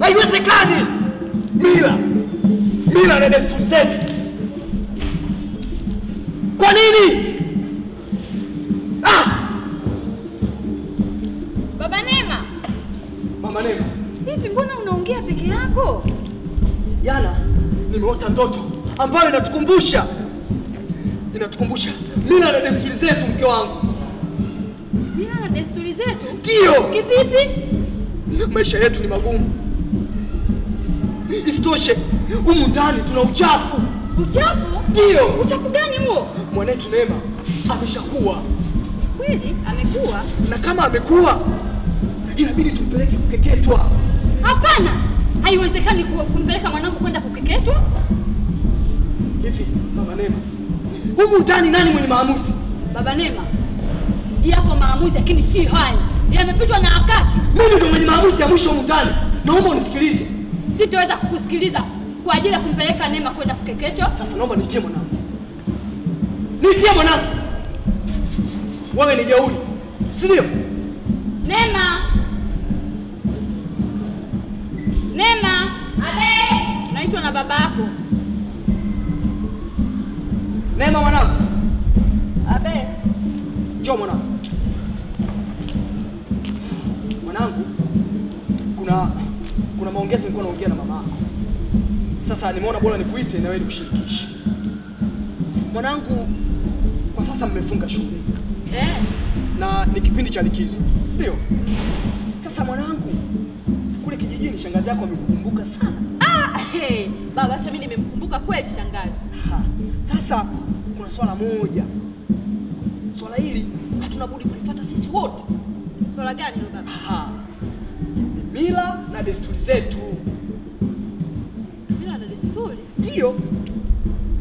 Haiwezekani! Mila na desturi zetu. Kwa nini? Baba Neema. Mama Neema. Vipi, mbona unaongea peke yako? Jana nimeota ndoto ambayo inatukumbusha mila na desturi zetu, mke wangu. Mila na desturi zetu? Ndio. Kivipi? Maisha yetu ni magumu. Isitoshe, humu ndani tuna uchafu. Uchafu? Ndio. Uchafu gani huo? Mwanetu Neema ameshakuwa. Kweli amekuwa? Na kama amekuwa, inabidi tumpeleke kukeketwa. Hapana, haiwezekani kumpeleka mwanangu kwenda kukeketwa. Hivi, Mama Neema, humu ndani nani mwenye maamuzi? Baba Neema, yapo maamuzi lakini si haya. Yamepitwa na wakati. Mimi ndio mwenye maamuzi ya mwisho humu ndani. Naomba unisikilize. Sitaweza kukusikiliza kwa ajili ya kumpeleka Neema kwenda kukeketwa. Sasa naomba nitie mwanangu. Wewe ni jeuri, si ndio? Neema. Abe, naitwa na babako. Neema mwanangu. Abe. Njoo mwanangu. Mwanangu, kuna maongezi nilikuwa naongea na mama yako. Sasa nimeona bora nikuite na wewe nikushirikishe. Mwanangu, kwa sasa mmefunga shule. Na ni kipindi cha likizo, si ndio? Sasa mwanangu, kule kijijini shangazi yako amekukumbuka sana. Baba, hata mimi nimemkumbuka kweli shangazi. Sasa kuna swala moja. Swala hili hatuna budi kulifuata sisi wote. Swala gani hilo baba? Mila na desturi zetu. Mila na desturi? Ndio.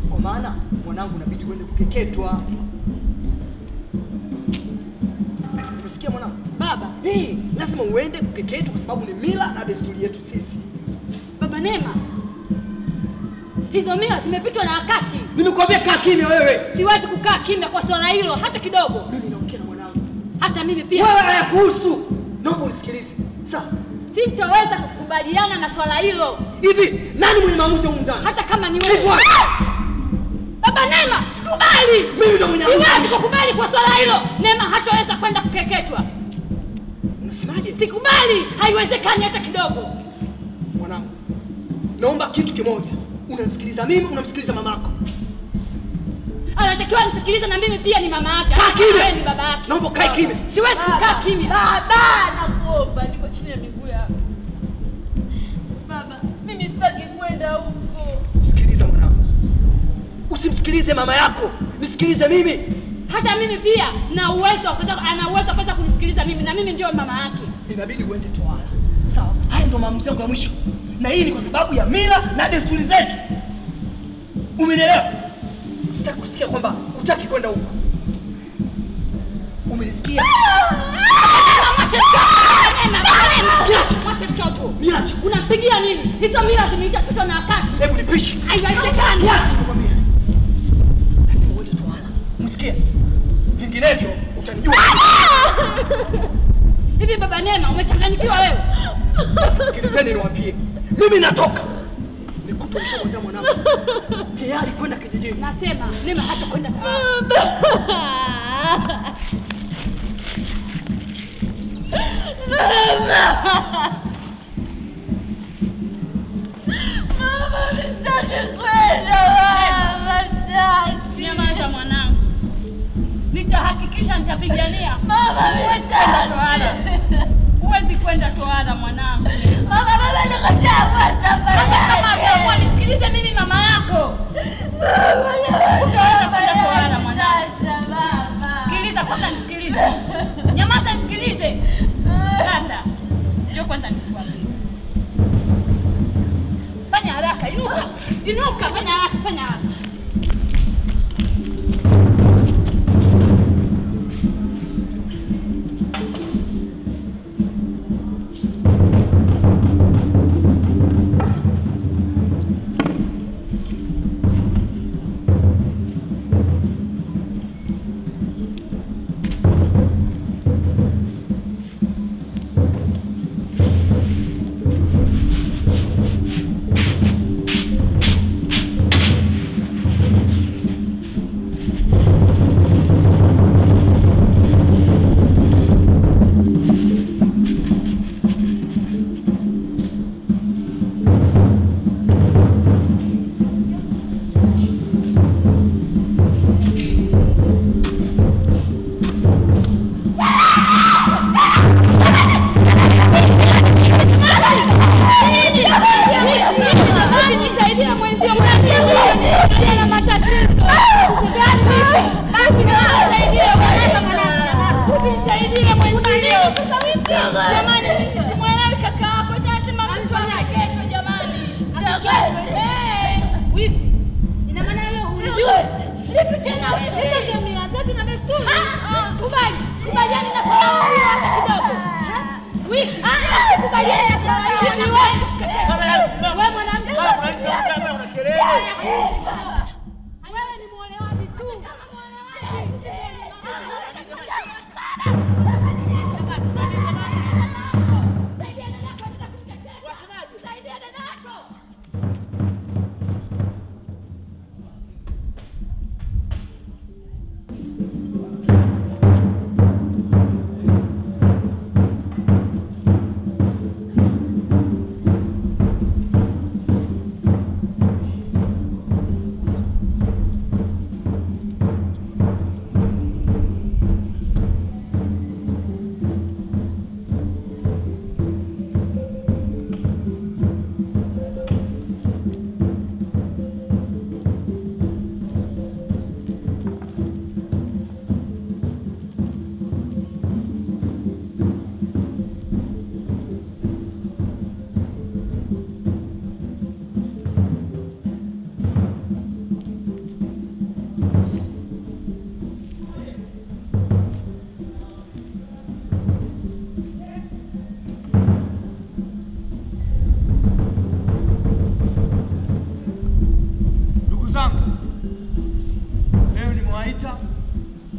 Kwa maana mwanangu inabidi uende kukeketwa. Unasikia mwanangu? Baba. Lazima uende kukeketwa kwa sababu ni mila na desturi yetu sisi. Baba Neema, hizo mila zimepitwa na wakati. Nimekuambia kaa kimya wewe. Siwezi kukaa kimya kwa swala hilo hata kidogo. Mimi naongea na mwanangu. Hata mimi pia. Wewe hayakuhusu. Naomba unisikilize. Sawa? Sitaweza kukubaliana na swala hilo. Hivi, nani mwenye maamuzi huko ndani? Hata kama ni wewe. Baba Neema, sikubali. Mimi ndo mwenye maamuzi. Siwezi kukubali kwa swala hilo. Neema hataweza kwenda kukeketwa. Unasemaje? Sikubali, haiwezekani hata kidogo. Mwanangu, naomba kitu kimoja. Unanisikiliza mimi, unamsikiliza mamako. Anatakiwa nisikilize na mimi pia ni mama yake. Kaa kimya. Wewe ni baba yake. Naomba kae kimya. Siwezi kukaa kimya. Baba, nakuomba, niko chini ya miguu yako. Baba, mimi sitaki kwenda huko. Sikiliza mwanangu. Usimsikilize mama yako. Nisikilize mimi. Hata mimi pia ana uwezo wa kuweza kunisikiliza mimi na mimi ndio mama yake. Inabidi uende tohara. Sawa? Haya ndio maamuzi yangu ya mwisho. Na hii ni kwa sababu ya mila na desturi zetu. Umenielewa? Sitaki kusikia kwamba hutaki kwenda huko. Umenisikia? Mwache mtoto. Niache. Unampigia nini? Hizo mila zimeshapitwa na wakati. Hebu nipishe. Haiwezekani. Nakwambia. Lazima uende tohara. Umesikia? Vinginevyo utanijua. Hivi Baba Neema, umechanganyikiwa wewe? Sasa sikilizeni niwaambie. Mimi natoka. Nikutonisha mwanda mwanangu. Tayari kwenda kijijini. Nasema Neema hata kwenda tohara. Mama, sitaki kwenda. Mama, sitaki. Nyamaza mwanangu. Nitahakikisha nitapigania. Mama, huwezi kwenda tohara. Huwezi kwenda tohara mwanangu. Mama, baba nikataa Kama utaamua nisikilize mimi mama yako. Utaweza kwenda tohara mwanangu. Sikiliza kwanza nisikilize. Nyamaza nisikilize. Sasa, njoo kwanza nikuambie. Fanya haraka, inuka. Inuka, fanya haraka. Wewe ni muolewaji tu.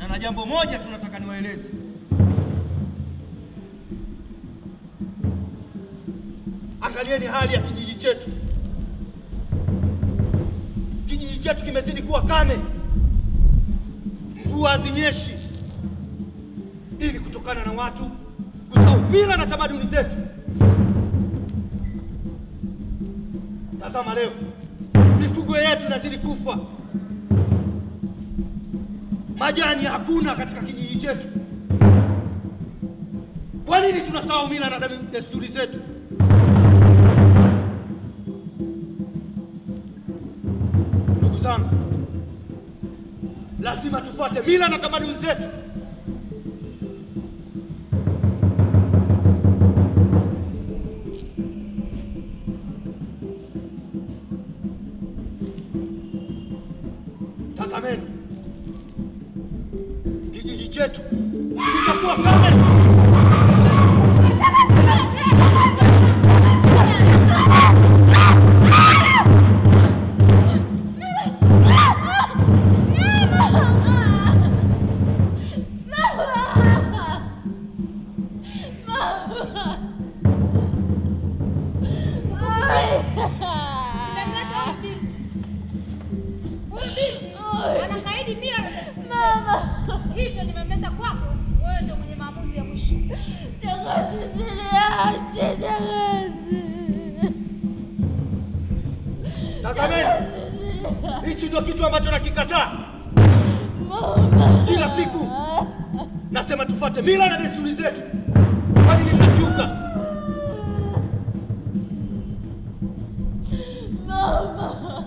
Na jambo moja tunataka niwaeleze. Angalieni hali ya kijiji chetu. Kijiji chetu kimezidi kuwa kame. Mvua hazinyeshi. Hii ni kutokana na watu kusahau mila na tamaduni zetu. Tazama leo, mifugo yetu inazidi kufa. Majani hakuna katika kijiji chetu. Kwa nini tunasahau mila na desturi zetu? Ndugu zangu, lazima tufuate mila na tamaduni zetu. Tazameni, kijiji chetu kitakuwa kame. Anakaidi mila na desturi. Mama, hivyo nimemleta kwako. Wewe ndio mwenye maamuzi ya mwisho. Shangazi, niache shangazi. Tazameni, hichi ndio kitu ambacho nakikataa. Mama, kila siku nasema tufuate mila na desturi zetu. Kwa nini mnakiuka? mama.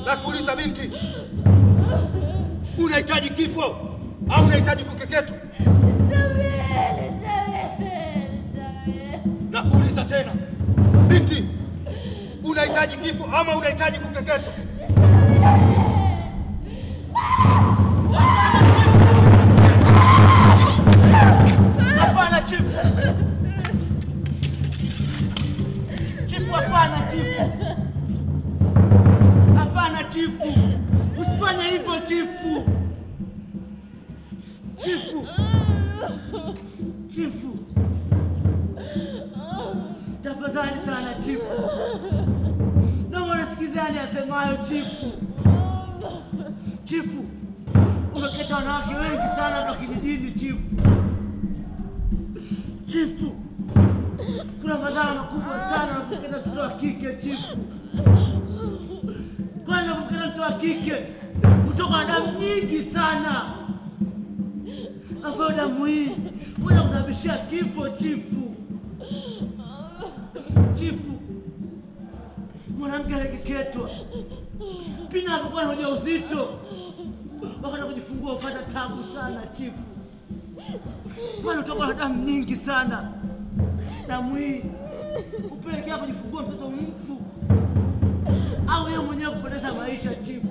Nakuuliza binti, unahitaji kifo au unahitaji kukeketwa? Nakuuliza tena, binti, unahitaji kifo ama unahitaji kukeketwa? Hapana chifu. Chifu, hapana chifu. Hapana chifu. Usifanye hivyo chifu. Chifu. Chifu. Tafadhali sana chifu. Naomba nisikizeni asemayo chifu. Chifu, umeketa wanawake wengi sana hapa kijijini chifu. Chifu, kuna madhara makubwa sana unapoketa mtoto wa kike chifu. Kwani unapoketa mtoto wa kike kutoka na damu nyingi sana, ambayo damu hii huweza kusababishia kifo chifu. Chifu, mwanamke aliyekeketwa pindi anapokuwa na ujauzito, wakati wa kujifungua hupata tabu sana chifu, kwani hutoka na damu nyingi sana. Damu hii hupelekea kujifungua mtoto mfu au yeye mwenyewe kupoteza maisha chifu.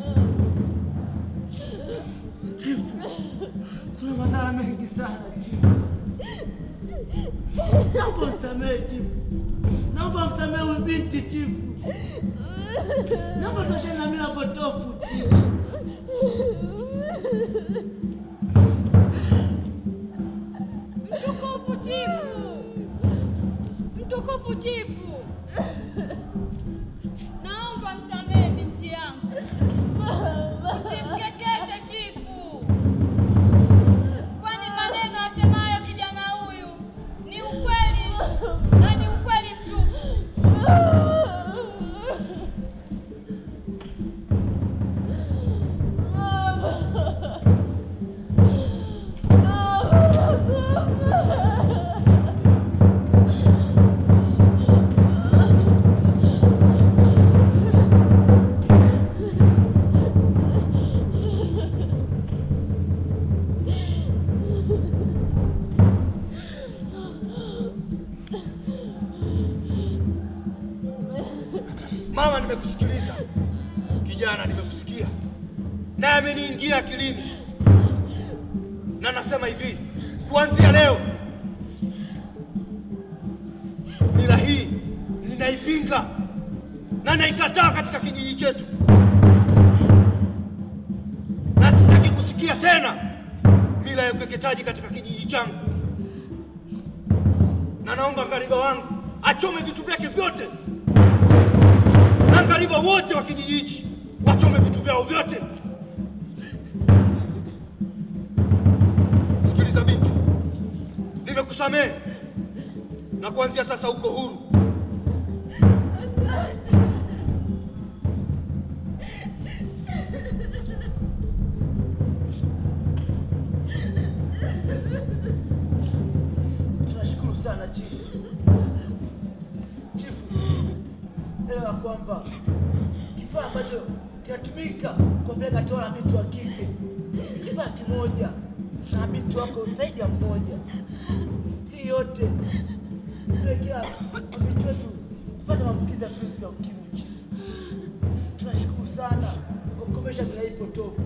Chifu, kuna madhara mengi sana chifu. Naomba msamehe chifu. Naomba msamehe huyu binti chifu. Naomba tuachane na mila potofu chifu. Mtukufu chifu. Mtukufu chifu. Naomba msamehe binti yangu. Usimkekete chifu. Kwani maneno asemayo kijana huyu ni ukweli na ni ukweli mtupu. Mama, nimekusikiliza. Kijana, nimekusikia. Na ameniingia akilini. Na nasema hivi, kuanzia leo mila hii ninaipinga na naikataa katika kijiji chetu. Na sitaki kusikia tena mila ya ukeketaji katika kijiji changu. Na naomba ngariba wangu achome vitu vyake vyote. Na ngariba wote wa kijiji hichi wachome vitu vyao vyote. Sikiliza binti, nimekusamehe na kuanzia sasa uko huru. Tunashukuru sana chifu. Chifu, elewa kwamba kifaa ambacho kinatumika kupeleka toa binti wa kike kifaa kimoja na binti wako zaidi ya mmoja. Hii yote kupelekea binti wetu kupata maambukizi ya virusi vya ukimwi. Tunashukuru sana kwa kukomesha mila hii potofu.